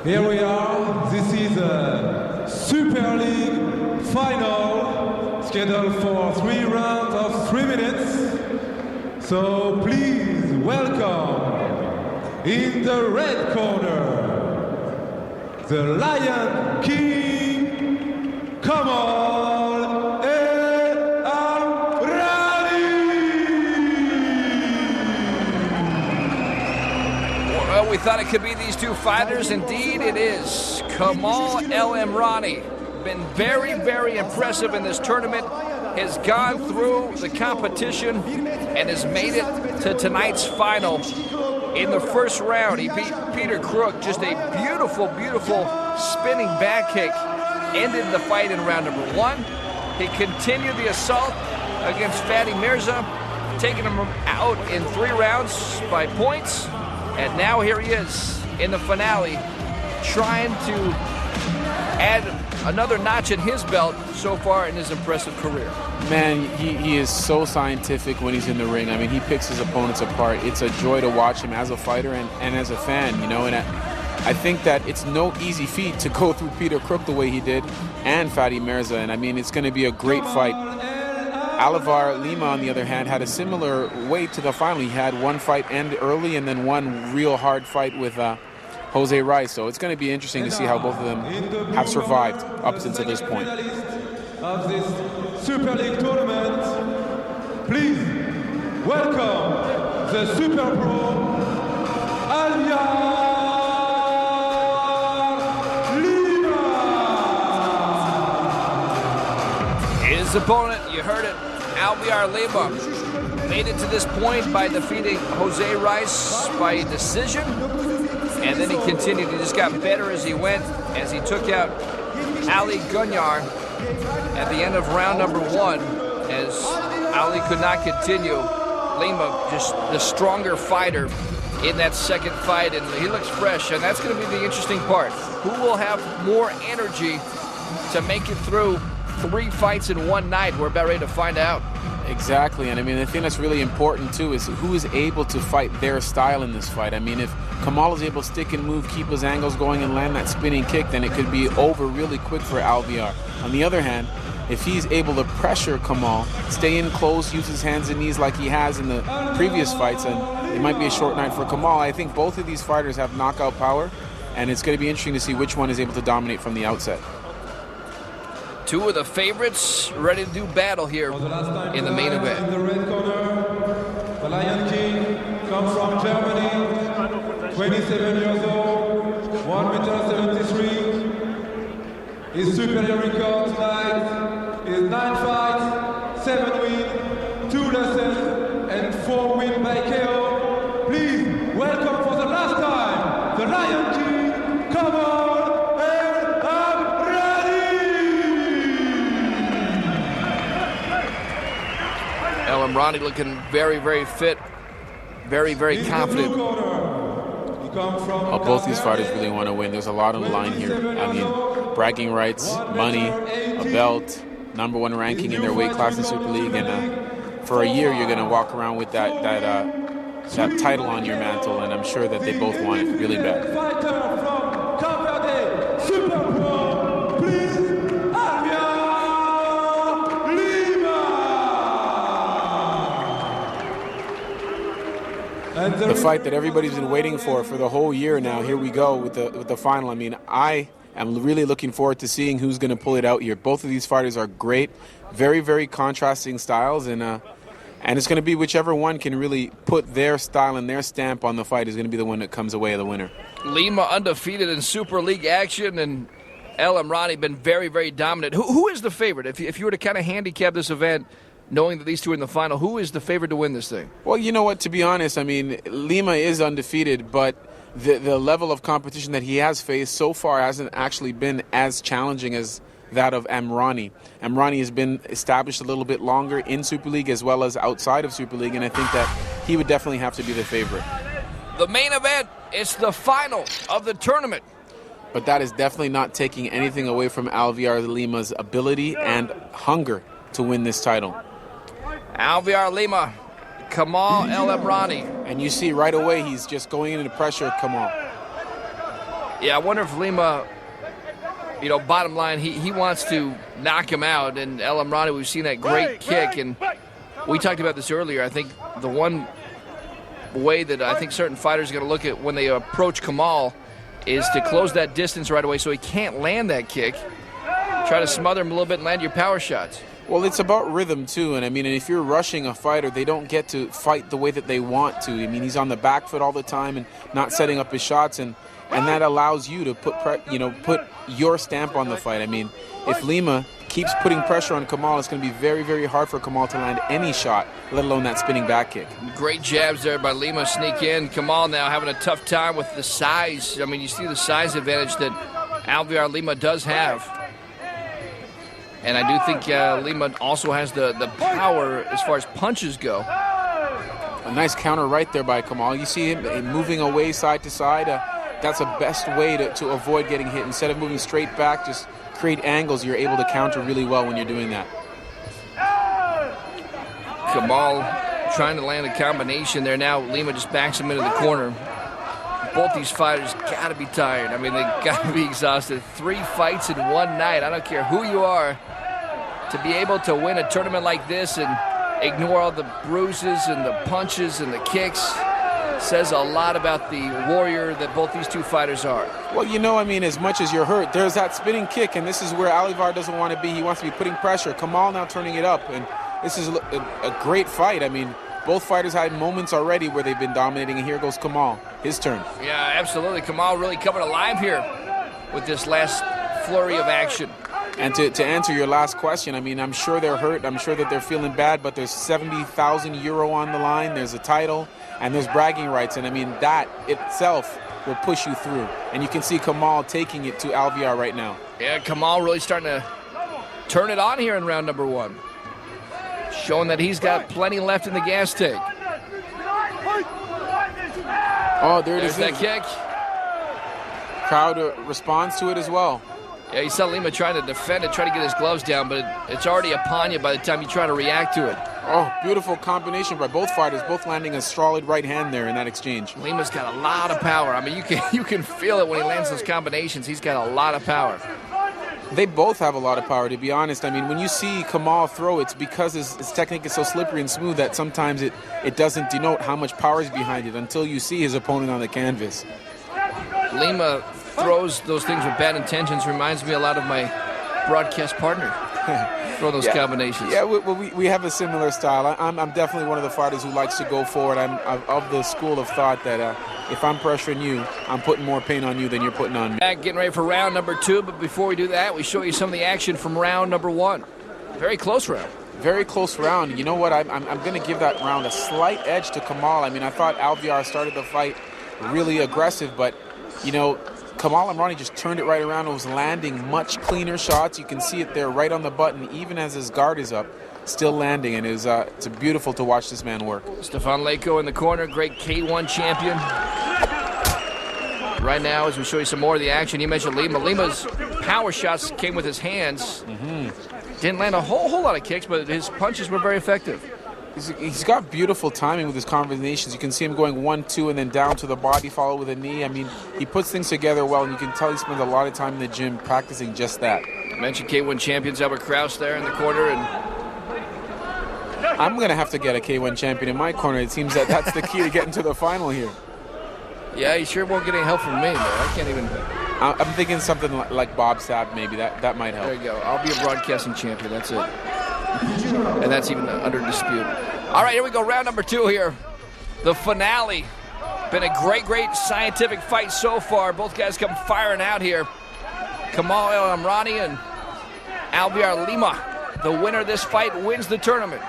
Here we are. This is a Super League final scheduled for 3 rounds of 3 minutes. So please welcome in the red corner, the Lion King, Kamal El Amrani. Well, we thought it could be these two fighters. Indeed, it is. Kamal El Amrani, been very, very impressive in this tournament. Has gone through the competition and has made it to tonight's final. In the first round, he beat Peter Crook. Just a beautiful, beautiful spinning back kick ended the fight in round number 1. He continued the assault against Fatih Mirza, taking him out in 3 rounds by points. And now here he is in the finale, trying to add another notch in his belt so far in his impressive career. Man, he is so scientific when he's in the ring. I mean, he picks his opponents apart. It's a joy to watch him as a fighter and as a fan, you know. And I think that it's no easy feat to go through Peter Crook the way he did and Fatih Mirza. And I mean, it's going to be a great fight. Alviar Lima, on the other hand, had a similar way to the final. He had one fight end early and then one real hard fight with Jose Rice. So it's going to be interesting to see how both of them have survived up until this point. Of this Super League tournament, please welcome the Super Pro Alviar Lima. His opponent, you heard it, Alviar Lima, made it to this point by defeating Jose Rice by decision. And then he continued. He just got better as he went, as he took out Ali Gunyar at the end of round number 1, as Ali could not continue. Lima, just the stronger fighter in that second fight, and he looks fresh, and that's going to be the interesting part. Who will have more energy to make it through 3 fights in one night? We're about ready to find out. Exactly, and I mean, the thing that's really important too is who is able to fight their style in this fight. I mean, if Kamal is able to stick and move, keep his angles going, and land that spinning kick, then it could be over really quick for Alviar. On the other hand, if he's able to pressure Kamal, stay in close, use his hands and knees like he has in the previous fights, and it might be a short night for Kamal. I think both of these fighters have knockout power, and it's going to be interesting to see which one is able to dominate from the outset. 2 of the favorites ready to do battle here in the main event. In the red corner, the Lion King comes from Germany, 27 years old, 1m73. His superior record tonight is 9 fights, 7 wins, 2 losses, and 4 wins by KO. Please welcome for the last time, the Lion King, Kamal El Amrani. El Amrani looking very, very fit, very, very confident. Both these fighters really want to win. There's a lot on the line here. I mean, bragging rights, money, a belt, #1 ranking in their weight class in Super League, and for a year you're going to walk around with that title on your mantle, and I'm sure that they both want it really bad. The fight that everybody's been waiting for the whole year now. Here we go with the final. I mean, I am really looking forward to seeing who's going to pull it out here. Both of these fighters are great, very, very contrasting styles, and it's going to be whichever one can really put their style and their stamp on the fight is going to be the one that comes away the winner. Lima undefeated in Super League action, and El Amrani been very, very dominant. Who is the favorite? If you were to kind of handicap this event, knowing that these two are in the final, who is the favorite to win this thing? Well, you know what, to be honest, I mean, Lima is undefeated, but the level of competition that he has faced so far hasn't actually been as challenging as that of Amrani. Amrani has been established a little bit longer in Super League as well as outside of Super League, and I think that he would definitely have to be the favorite. The main event, it's the final of the tournament. But that is definitely not taking anything away from Alviar Lima's ability and hunger to win this title. Alviar Lima, Kamal El Amrani. And you see right away he's just going into pressure Kamal. Yeah, I wonder if Lima, bottom line, he wants to knock him out. And El Amrani, we've seen that great kick. And we talked about this earlier. I think the one way that I think certain fighters are going to look at when they approach Kamal is to close that distance right away so he can't land that kick. Try to smother him a little bit and land your power shots. Well, it's about rhythm, too. And, I mean, if you're rushing a fighter, they don't get to fight the way that they want to. I mean, he's on the back foot all the time and not setting up his shots. And that allows you to put your stamp on the fight. I mean, if Lima keeps putting pressure on Kamal, it's going to be very, very hard for Kamal to land any shot, let alone that spinning back kick. Great jabs there by Lima, sneak in. Kamal now having a tough time with the size. I mean, you see the size advantage that Alviar Lima does have. And I do think Lima also has the power as far as punches go. A nice counter right there by Kamal. You see him moving away side to side. That's the best way to avoid getting hit. Instead of moving straight back, just create angles. You're able to counter really well when you're doing that. Kamal trying to land a combination there. Now Lima just backs him into the corner. Both these fighters got to be tired. I mean, they got to be exhausted. 3 fights in one night. I don't care who you are. To be able to win a tournament like this and ignore all the bruises and the punches and the kicks says a lot about the warrior that both these two fighters are. Well, I mean, as much as you're hurt, there's that spinning kick, and this is where Alviar doesn't want to be. He wants to be putting pressure. Kamal now turning it up, and this is a great fight. I mean, both fighters had moments already where they've been dominating, and here goes Kamal. His turn. Yeah, absolutely. Kamal really coming alive here with this last flurry of action. And to answer your last question, I mean, I'm sure they're hurt. I'm sure that they're feeling bad, but there's 70,000 euro on the line. There's a title, and there's bragging rights. And, I mean, that itself will push you through. And you can see Kamal taking it to Alviar right now. Yeah, Kamal really starting to turn it on here in round number 1. Showing that he's got plenty left in the gas tank. Oh, there's that kick. Crowd responds to it as well. Yeah, you saw Lima trying to defend it, try to get his gloves down, but it's already upon you by the time you try to react to it. Oh, beautiful combination by both fighters, both landing a solid right hand there in that exchange. Lima's got a lot of power. I mean, you can feel it when he lands those combinations. He's got a lot of power. They both have a lot of power, to be honest. I mean, when you see Kamal throw, it's because his technique is so slippery and smooth that sometimes it doesn't denote how much power is behind it until you see his opponent on the canvas. Lima throws those things with bad intentions. Reminds me a lot of my broadcast partner. Throw those combinations. Yeah, we have a similar style. I'm definitely one of the fighters who likes to go forward. I'm of the school of thought that if I'm pressuring you, I'm putting more pain on you than you're putting on me. Back getting ready for round number 2, but before we do that, we show you some of the action from round number 1. Very close round. Very close round. You know what? I'm going to give that round a slight edge to Kamal. I mean, I thought Alviar started the fight really aggressive, but, Kamal El Amrani just turned it right around and was landing much cleaner shots. You can see it there right on the button, even as his guard is up, still landing. And it's beautiful to watch this man work. Stefan Leko in the corner, great K1 champion. Right now, as we show you some more of the action, you mentioned Lima. Lima's power shots came with his hands. Didn't land a whole lot of kicks, but his punches were very effective. He's got beautiful timing with his combinations. You can see him going 1-2 and then down to the body, follow with a knee. I mean, he puts things together well, and you can tell he spends a lot of time in the gym practicing just that. I mentioned K1 champions Albert Kraus there in the corner, and I'm going to have to get a K1 champion in my corner. It seems that's the key to getting to the final here. Yeah, he sure won't get any help from me, man. I can't even... I'm thinking something like Bob Sapp, maybe. That might help. There you go. I'll be a broadcasting champion. That's it. And that's even under dispute. All right, here we go. Round number 2 here. The finale. Been a great scientific fight so far. Both guys come firing out here. Kamal El Amrani and Alviar Lima. The winner of this fight wins the tournament.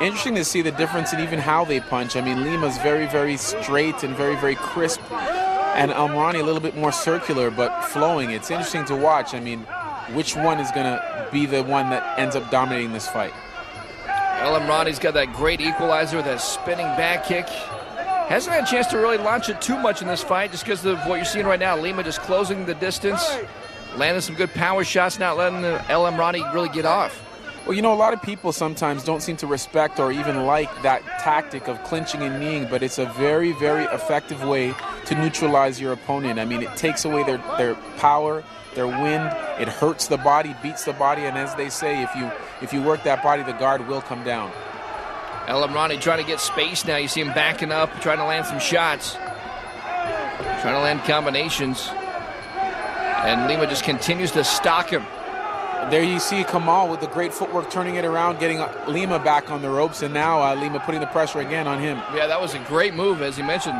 Interesting to see the difference in even how they punch. I mean, Lima's very, very straight and very, very crisp. And El Amrani a little bit more circular but flowing. It's interesting to watch. I mean, which one is going to be the one that ends up dominating this fight? El Amrani's got that great equalizer with that spinning back kick. Hasn't had a chance to really launch it too much in this fight just because of what you're seeing right now. Lima just closing the distance, landing some good power shots, not letting El Amrani really get off. Well, a lot of people sometimes don't seem to respect or even like that tactic of clinching and kneeing, but it's a very, very effective way to neutralize your opponent. I mean, it takes away their power, their wind. It hurts the body, beats the body, and as they say, if you work that body, the guard will come down. El Amrani trying to get space now. You see him backing up, trying to land some shots, trying to land combinations. And Lima just continues to stalk him. There you see Kamal with the great footwork, turning it around, getting Lima back on the ropes, and now Lima putting the pressure again on him. Yeah, that was a great move, as you mentioned.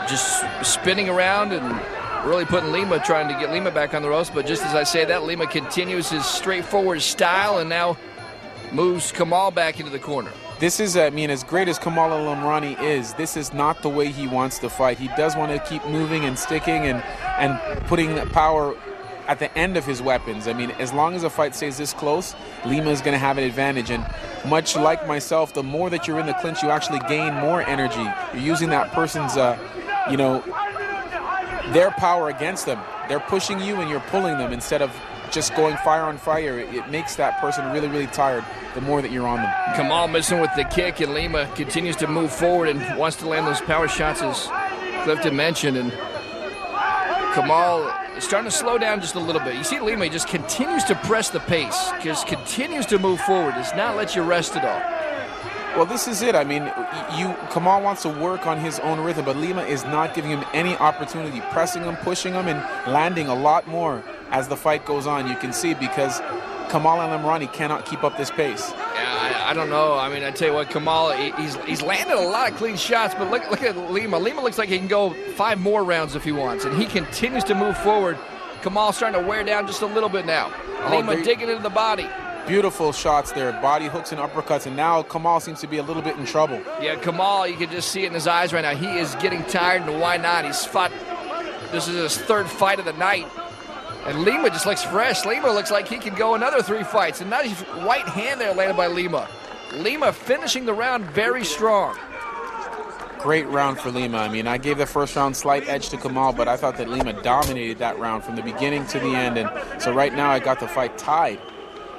Just spinning around and really putting Lima, trying to get Lima back on the ropes. But just as I say that, Lima continues his straightforward style and now moves Kamal back into the corner. This is, I mean, as great as Kamal El Amrani is, this is not the way he wants to fight. He does want to keep moving and sticking and putting power at the end of his weapons. I mean, as long as a fight stays this close, Lima is going to have an advantage. And much like myself, the more that you're in the clinch, you actually gain more energy. You're using that person's, their power against them. They're pushing you and you're pulling them instead of just going fire on fire. It makes that person really, really tired the more that you're on them. Kamal missing with the kick, and Lima continues to move forward and wants to land those power shots, as Clifton mentioned. And Kamal is starting to slow down just a little bit. You see Lima, he just continues to press the pace, just continues to move forward, does not let you rest at all. Well, this is it. I mean, Kamal wants to work on his own rhythm, but Lima is not giving him any opportunity, pressing him, pushing him, and landing a lot more as the fight goes on. You can see, because Kamal El Amrani cannot keep up this pace. Yeah, I don't know. I mean, I tell you what, Kamal, he's landed a lot of clean shots, but look at Lima. Lima looks like he can go 5 more rounds if he wants, and he continues to move forward. Kamal's starting to wear down just a little bit now. Lima digging into the body. Beautiful shots there, body hooks and uppercuts, and now Kamal seems to be a little bit in trouble. Yeah, Kamal, you can just see it in his eyes right now. He is getting tired, and why not? He's fought, this is his 3rd fight of the night, and Lima just looks fresh. Lima looks like he can go another 3 fights, and nice right hand there landed by Lima. Lima finishing the round very strong. Great round for Lima. I mean, I gave the first round slight edge to Kamal, but I thought that Lima dominated that round from the beginning to the end, and so right now I got the fight tied.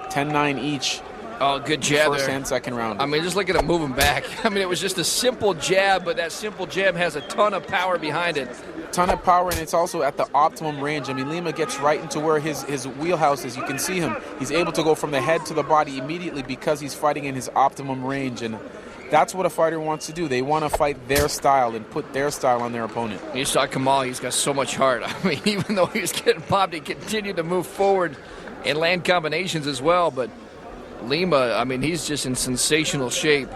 10-9 each. Oh, good jab first there. and second round. I mean, just look at him moving back. I mean, it was just a simple jab, but that simple jab has a ton of power behind it. Ton of power, and it's also at the optimum range. I mean, Lima gets right into where his wheelhouse is. You can see him. He's able to go from the head to the body immediately because he's fighting in his optimum range, and that's what a fighter wants to do. They want to fight their style and put their style on their opponent. You saw Kamal, he's got so much heart. I mean, even though he was getting popped, he continued to move forward and land combinations as well. But Lima, I mean, he's just in sensational shape.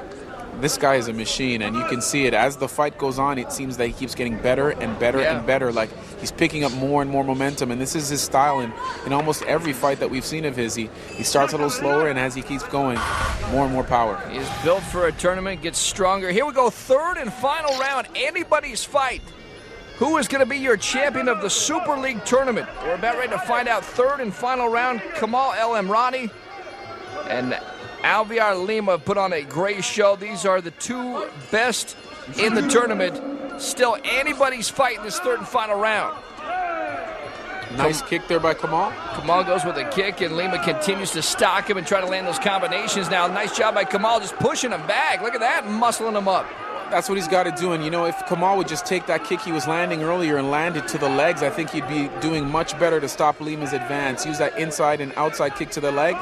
This guy is a machine, and you can see it. As the fight goes on, it seems that he keeps getting better and better and better. Like, he's picking up more and more momentum, and this is his style in almost every fight that we've seen of his. He starts a little slower, and as he keeps going, more and more power. He's built for a tournament, gets stronger. Here we go, 3rd and final round, anybody's fight. Who is going to be your champion of the Super League tournament? We're about ready to find out. 3rd and final round, Kamal El Amrani and Alviar Lima put on a great show. These are the 2 best in the tournament. Still anybody's fight in this 3rd and final round. Nice kick there by Kamal. Kamal goes with a kick, and Lima continues to stalk him and try to land those combinations. Now, nice job by Kamal, just pushing him back. Look at that, muscling him up. That's what he's got to do. And, you know, if Kamal would just take that kick he was landing earlier and land it to the legs, I think he'd be doing much better to stop Lima's advance. Use that inside and outside kick to the leg.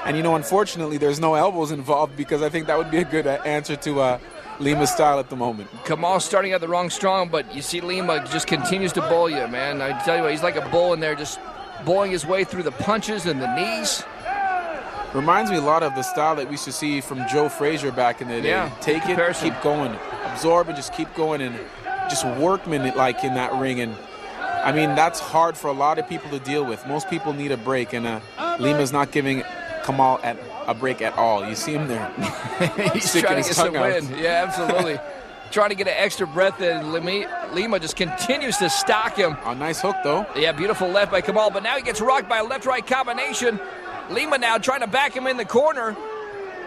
And, you know, unfortunately, there's no elbows involved, because I think that would be a good answer to Lima's style at the moment. Kamal starting at the wrong strong, but you see Lima just continues to bull you, man. I tell you what, he's like a bull in there, just bulling his way through the punches and the knees. Reminds me a lot of the style that we used to see from Joe Frazier back in the day. Yeah, take it, keep going. Absorb and just keep going, and just workman-like in that ring. And, I mean, that's hard for a lot of people to deal with. Most people need a break, and Lima's not giving Kamal a break at all. You see him there. He's trying to get some wind. Yeah, absolutely. Trying to get an extra breath in. Lima just continues to stalk him. A nice hook, though. Yeah, beautiful left by Kamal, but now he gets rocked by a left-right combination. Lima now trying to back him in the corner.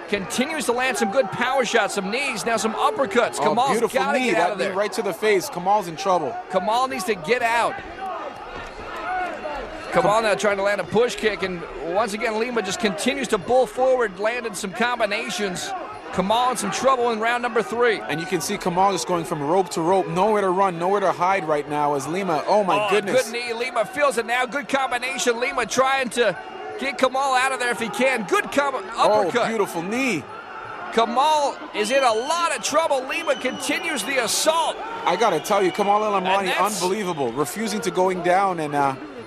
Continues to land some good power shots, some knees, now some uppercuts. Kamal's got to get out of there. Right to the face. Kamal's in trouble. Kamal needs to get out. Kamal now trying to land a push kick, and once again, Lima just continues to bull forward, landed some combinations. Kamal in some trouble in round number 3. And you can see Kamal just going from rope to rope, nowhere to run, nowhere to hide right now as Lima, oh my goodness. Good knee, Lima feels it now, good combination. Lima trying to get Kamal out of there if he can. Good uppercut. Oh, beautiful knee. Kamal is in a lot of trouble. Lima continues the assault. I gotta tell you, Kamal El Amrani, unbelievable. Refusing to going down, and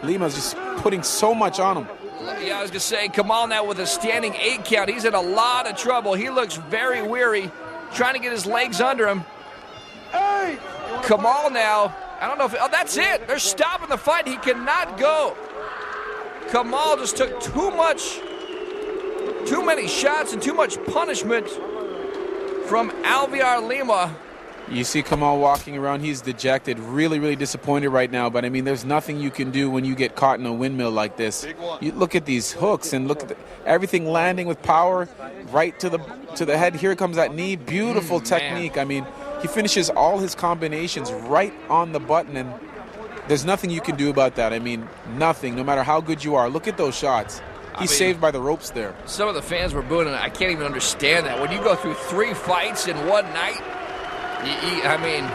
Lima's just putting so much on him. Yeah, I was gonna say, Kamal now with a standing 8 count. He's in a lot of trouble. He looks very weary, trying to get his legs under him. Kamal now, I don't know if, that's it. They're stopping the fight. He cannot go. Kamal just took too many shots and too much punishment from Alviar Lima. You see Kamal walking around, he's dejected, really disappointed right now, but I mean, there's nothing you can do when you get caught in a windmill like this. You look at these hooks and look at everything landing with power right to the head. Here comes that knee, beautiful technique. Man. I mean, he finishes all his combinations right on the button, and there's nothing you can do about that. I mean, nothing, no matter how good you are. Look at those shots. He's saved by the ropes there. Some of the fans were booing, and I can't even understand that. When you go through 3 fights in one night, I mean,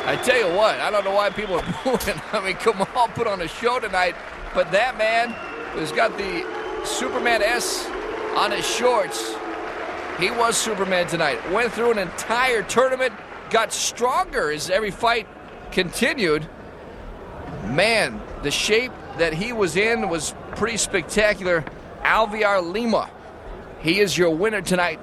I tell you what, I don't know why people are booing. I mean, Kamal put on a show tonight, but that man who's got the Superman S on his shorts, he was Superman tonight. Went through an entire tournament, got stronger as every fight continued. Man, the shape that he was in was pretty spectacular. Alviar Lima, he is your winner tonight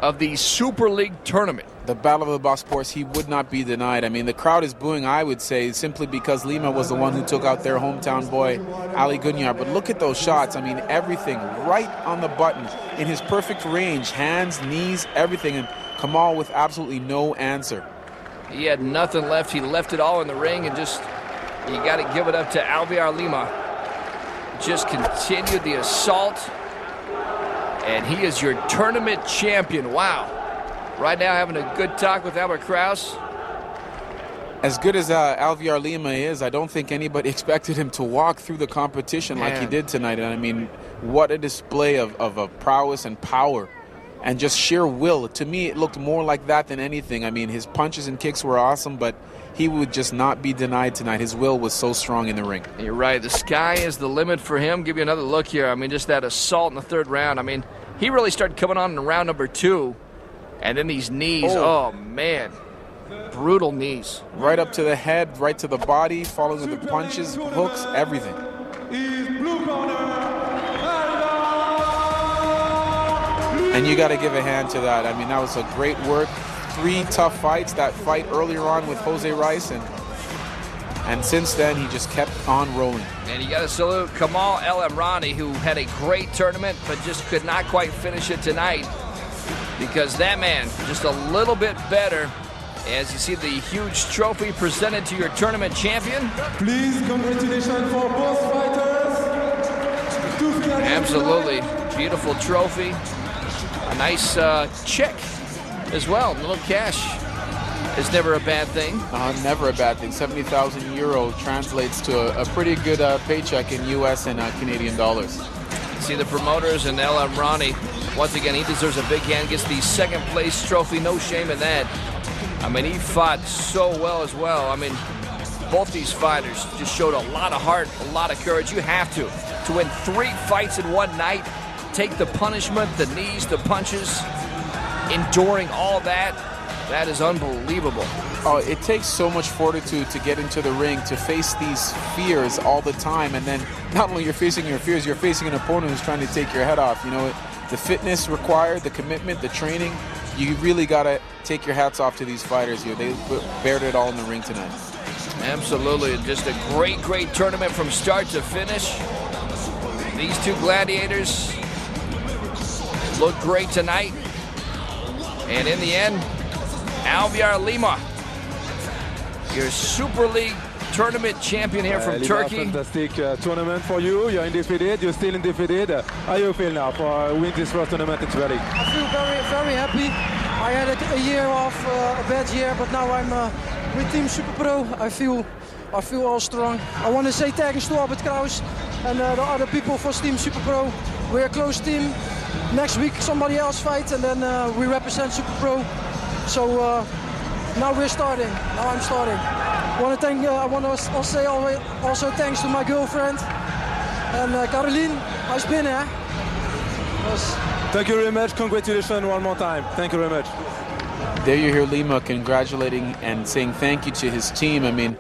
of the Super League tournament. The Battle of the Bosporus, he would not be denied. I mean, the crowd is booing, I would say, simply because Lima was the one who took out their hometown boy, Ali Gunyar. But look at those shots. I mean, everything right on the button, in his perfect range, hands, knees, everything. And Kamal with absolutely no answer. He had nothing left. He left it all in the ring, and just, you got to give it up to Alviar Lima. Just continued the assault, and he is your tournament champion. Wow. Right now having a good talk with Albert Kraus. As good as Alviar Lima is, I don't think anybody expected him to walk through the competition like he did tonight. And I mean, what a display of prowess and power and just sheer will. To me, it looked more like that than anything. I mean, his punches and kicks were awesome, but he would just not be denied tonight. His will was so strong in the ring. You're right. The sky is the limit for him. Give you another look here. I mean, just that assault in the 3rd round. I mean, he really started coming on in round number 2. And then these knees, oh man, brutal knees. Right up to the head, right to the body, followed with the punches, hooks, everything. And you got to give a hand to that. I mean, that was a great work. 3 tough fights. That fight earlier on with Jose Rice, and since then he just kept on rolling. And you got to salute Kamal El Amrani, who had a great tournament, but just could not quite finish it tonight. Because that man, just a little bit better. As you see the huge trophy presented to your tournament champion. Please, congratulations for both fighters. Absolutely. Beautiful trophy. A nice check as well. A little cash is never a bad thing. Never a bad thing. 70,000 euro translates to a pretty good paycheck in U.S. and Canadian dollars. See the promoters and El Amrani. Once again, he deserves a big hand. Gets the 2nd place trophy. No shame in that. I mean, he fought so well as well. I mean, both these fighters just showed a lot of heart, a lot of courage. You have to win 3 fights in one night, take the punishment, the knees, the punches, enduring all that. That is unbelievable. Oh, it takes so much fortitude to get into the ring, to face these fears all the time. And then not only you're facing your fears, you're facing an opponent who's trying to take your head off. You know, the fitness required, the commitment, the training, you really got to take your hats off to these fighters here. They bared it all in the ring tonight. Absolutely. Just a great tournament from start to finish. These 2 gladiators look great tonight. And in the end, Alviar Lima, your Super League tournament champion here from Turkey. Fantastic tournament for you. You're undefeated. You're still undefeated. How do you feel now for winning this first tournament in Turkey? I feel very happy. I had a year off, a bad year, but now I'm with Team Super Pro. I feel all strong. I want to say thanks to Albert Kraus and the other people for Team Super Pro. We're a close team. next week somebody else fight, and then we represent Super Pro. So now we're starting. Now I'm starting. I want to say also thanks to my girlfriend and Caroline. How's it been, eh? Yes. Thank you very much. Congratulations one more time. Thank you very much. There you hear Lima congratulating and saying thank you to his team. I mean,